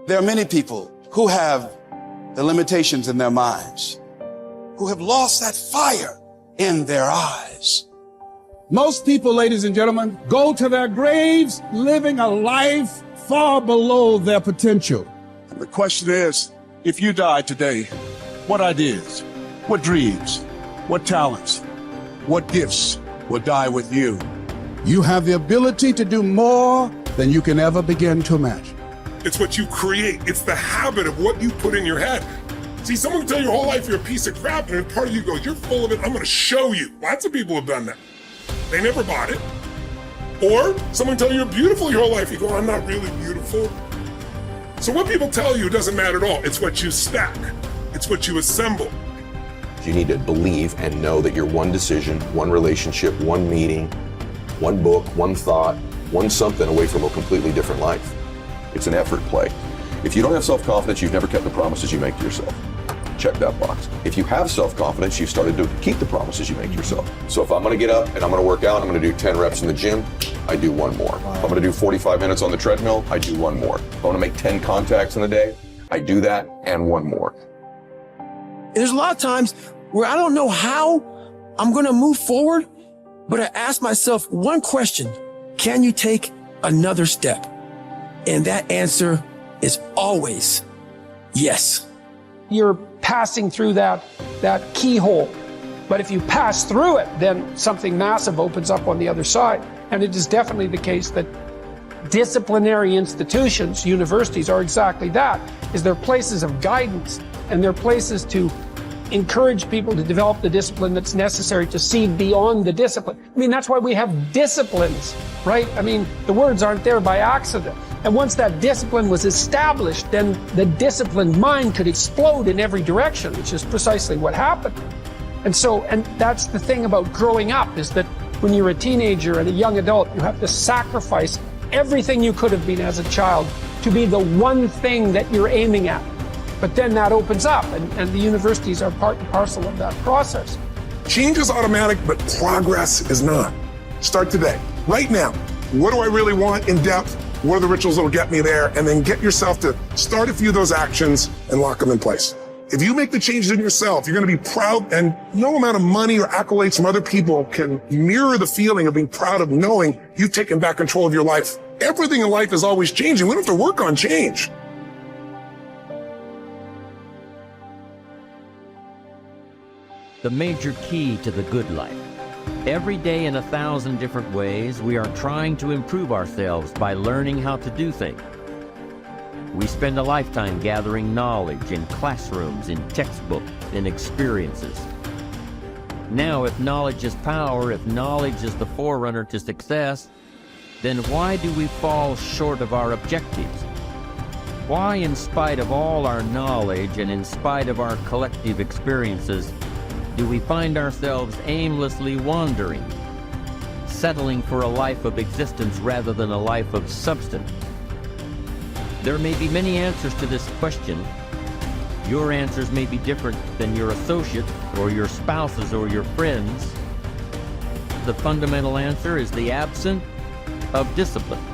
There are many people who have the limitations in their minds, who have lost that fire in their eyes. Most people, ladies and gentlemen, go to their graves living a life far below their potential. The question is, if you died today, what ideas, what dreams, what talents, what gifts will die with you? You have the ability to do more than you can ever begin to imagine. It's what you create. It's the habit of what you put in your head. See, someone can tell you your whole life you're a piece of crap, and part of you goes, you're full of it, I'm gonna show you. Lots of people have done that. They never bought it. Or someone tell you you're beautiful your whole life, you go, I'm not really beautiful. So what people tell you doesn't matter at all. It's what you stack. It's what you assemble. You need to believe and know that you're one decision, one relationship, one meeting, one book, one thought, one something away from a completely different life. It's an effort play. If you don't have self-confidence, you've never kept the promises you make to yourself. Check that box. If you have self-confidence, you've started to keep the promises you make to yourself. So if I'm gonna get up and I'm gonna work out, I'm gonna do 10 reps in the gym, I do one more. If I'm gonna do 45 minutes on the treadmill, I do one more. If I'm gonna make 10 contacts in a day, I do that and one more. There's a lot of times where I don't know how I'm gonna move forward, but I ask myself one question: can you take another step? And that answer is always yes. You're passing through that keyhole. But if you pass through it, then something massive opens up on the other side. And it is definitely the case that disciplinary institutions, universities, are exactly that, is they're places of guidance, and they're places to encourage people to develop the discipline that's necessary to see beyond the discipline. I mean, that's why we have disciplines, right? I mean, the words aren't there by accident. And once that discipline was established, then the disciplined mind could explode in every direction, which is precisely what happened. And that's the thing about growing up, is that when you're a teenager and a young adult, you have to sacrifice everything you could have been as a child to be the one thing that you're aiming at. But then that opens up, and the universities are part and parcel of that process. Change is automatic, but progress is not. Start today, right now. What do I really want in depth? What are the rituals that will get me there? And then get yourself to start a few of those actions and lock them in place. If you make the changes in yourself, you're going to be proud, and no amount of money or accolades from other people can mirror the feeling of being proud of knowing you've taken back control of your life. Everything in life is always changing. We don't have to work on change. The major key to the good life. Every day in 1,000 different ways, we are trying to improve ourselves by learning how to do things. We spend a lifetime gathering knowledge in classrooms, in textbooks, in experiences. Now, if knowledge is power, if knowledge is the forerunner to success, then why do we fall short of our objectives? Why, in spite of all our knowledge and in spite of our collective experiences, do we find ourselves aimlessly wandering, settling for a life of existence rather than a life of substance? There may be many answers to this question. Your answers may be different than your associates or your spouses or your friends. The fundamental answer is the absence of discipline.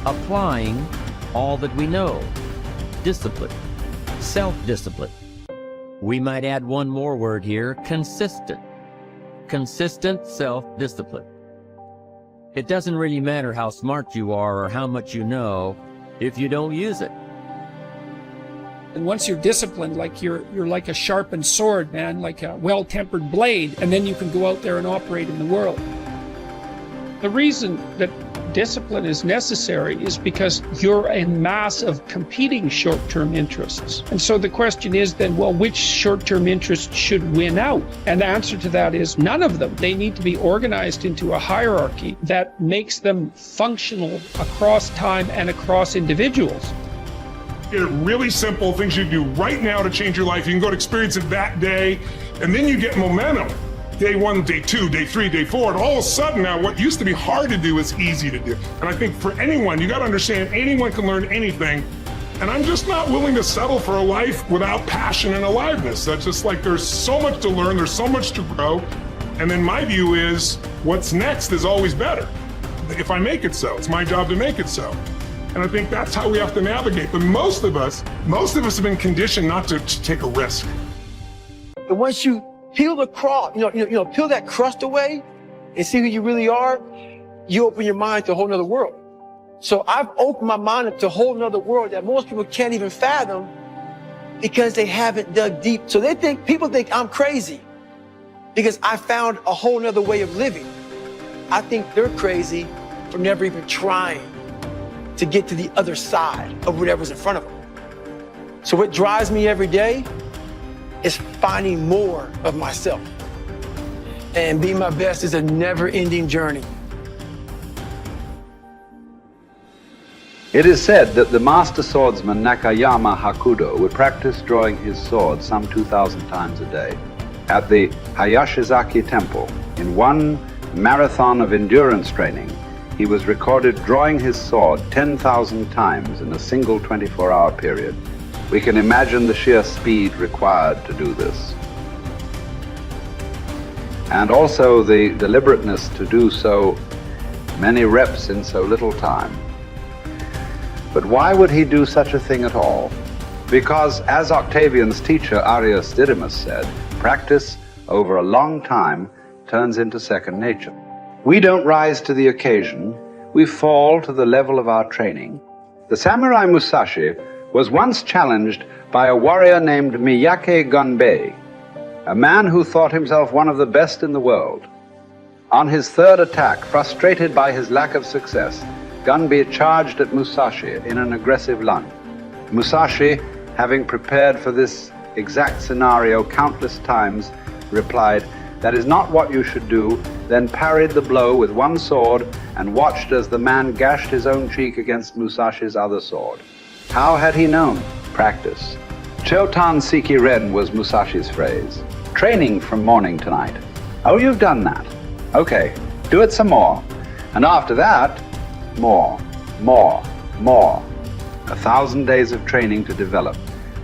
Applying all that we know. Discipline. Self-discipline. We might add one more word here: consistent. Consistent self-discipline. It doesn't really matter how smart you are or how much you know if you don't use it. And once you're disciplined, like you're like a sharpened sword, man, like a well-tempered blade, and then you can go out there and operate in the world. The reason that discipline is necessary is because you're a mass of competing short-term interests. And so the question is then, well, which short-term interest should win out? And the answer to that is none of them. They need to be organized into a hierarchy that makes them functional across time and across individuals. Get it really simple, things you do right now to change your life. You can go to experience it that day, and then you get momentum. Day 1, day 2, day 3, day 4, and all of a sudden now what used to be hard to do is easy to do. And I think for anyone, you got to understand, anyone can learn anything. And I'm just not willing to settle for a life without passion and aliveness. That's just like, there's so much to learn, there's so much to grow. And then my view is, what's next is always better. If I make it so, it's my job to make it so. And I think that's how we have to navigate. But most of us have been conditioned not to take a risk. And once you peel the crust, peel that crust away and see who you really are, you open your mind to a whole nother world. So I've opened my mind up to a whole nother world that most people can't even fathom because they haven't dug deep. So people think I'm crazy because I found a whole nother way of living. I think they're crazy for never even trying to get to the other side of whatever's in front of them. So what drives me every day is finding more of myself. And being my best is a never-ending journey. It is said that the master swordsman Nakayama Hakudo would practice drawing his sword some 2,000 times a day. At the Hayashizaki temple, in one marathon of endurance training, he was recorded drawing his sword 10,000 times in a single 24-hour period. We can imagine the sheer speed required to do this. And also the deliberateness to do so many reps in so little time. But why would he do such a thing at all? Because, as Octavian's teacher Arrius Didymus said, practice over a long time turns into second nature. We don't rise to the occasion, we fall to the level of our training. The samurai Musashi was once challenged by a warrior named Miyake Gunbei, a man who thought himself one of the best in the world. On his third attack, frustrated by his lack of success, Gunbei charged at Musashi in an aggressive lunge. Musashi, having prepared for this exact scenario countless times, replied, "That is not what you should do," then parried the blow with one sword and watched as the man gashed his own cheek against Musashi's other sword. How had he known? Practice. Chotan Siki Ren was Musashi's phrase. Training from morning to night. Oh, you've done that. Okay, do it some more. And after that, more. 1,000 days of training to develop.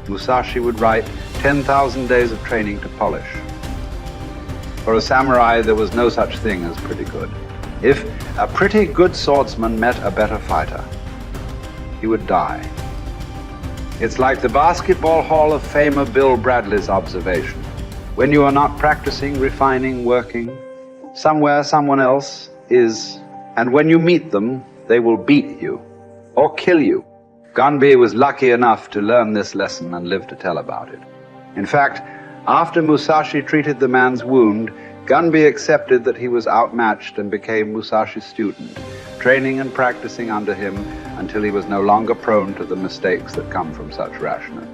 Musashi would write 10,000 days of training to polish. For a samurai, there was no such thing as pretty good. If a pretty good swordsman met a better fighter, he would die. It's like the Basketball Hall of Famer Bill Bradley's observation. When you are not practicing, refining, working, somewhere someone else is, and when you meet them, they will beat you or kill you. Gunbei was lucky enough to learn this lesson and live to tell about it. In fact, after Musashi treated the man's wound, Gunbei accepted that he was outmatched and became Musashi's student, training and practicing under him until he was no longer prone to the mistakes that come from such rashness.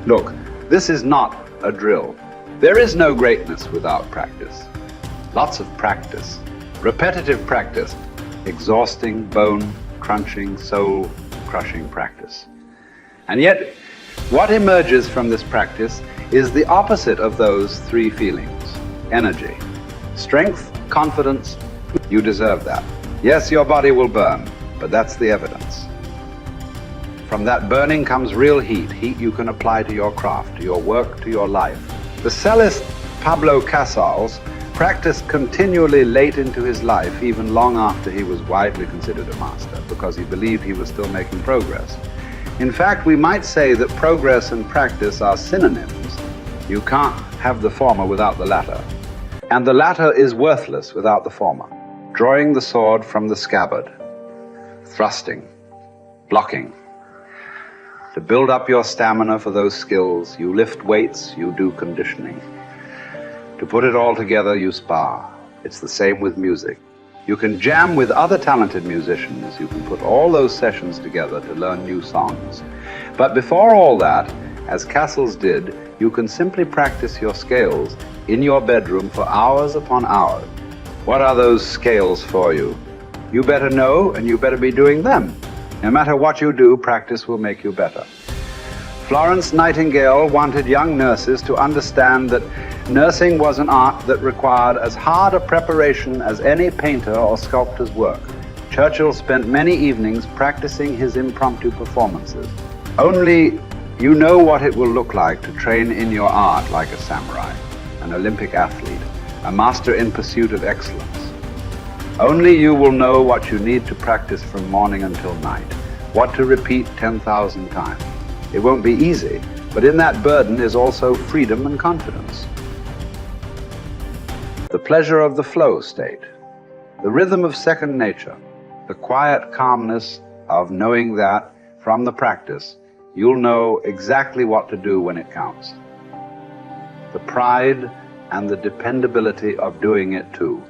Look, this is not a drill. There is no greatness without practice. Lots of practice, repetitive practice, exhausting, bone-crunching, soul-crushing practice. And yet, what emerges from this practice is the opposite of those three feelings. Energy, strength, confidence. You deserve that. Yes, your body will burn, but that's the evidence. From that burning comes real heat you can apply to your craft, to your work, to your life. The cellist Pablo Casals practiced continually late into his life, even long after he was widely considered a master, because he believed he was still making progress. In fact, we might say that progress and practice are synonyms. You can't have the former without the latter. And the latter is worthless without the former. Drawing the sword from the scabbard, thrusting, blocking. To build up your stamina for those skills, you lift weights, you do conditioning. To put it all together, you spar. It's the same with music. You can jam with other talented musicians. You can put all those sessions together to learn new songs. But before all that, as Casals did, you can simply practice your scales in your bedroom for hours upon hours. What are those scales for you? You better know, and you better be doing them. No matter what you do, practice will make you better. Florence Nightingale wanted young nurses to understand that nursing was an art that required as hard a preparation as any painter or sculptor's work. Churchill spent many evenings practicing his impromptu performances. Only you know what it will look like to train in your art like a samurai, an Olympic athlete, a master in pursuit of excellence. Only you will know what you need to practice from morning until night. what to repeat 10,000 times. It won't be easy, but in that burden is also freedom and confidence. The pleasure of the flow state, the rhythm of second nature, the quiet calmness of knowing that from the practice you'll know exactly what to do when it counts. The pride and the dependability of doing it too.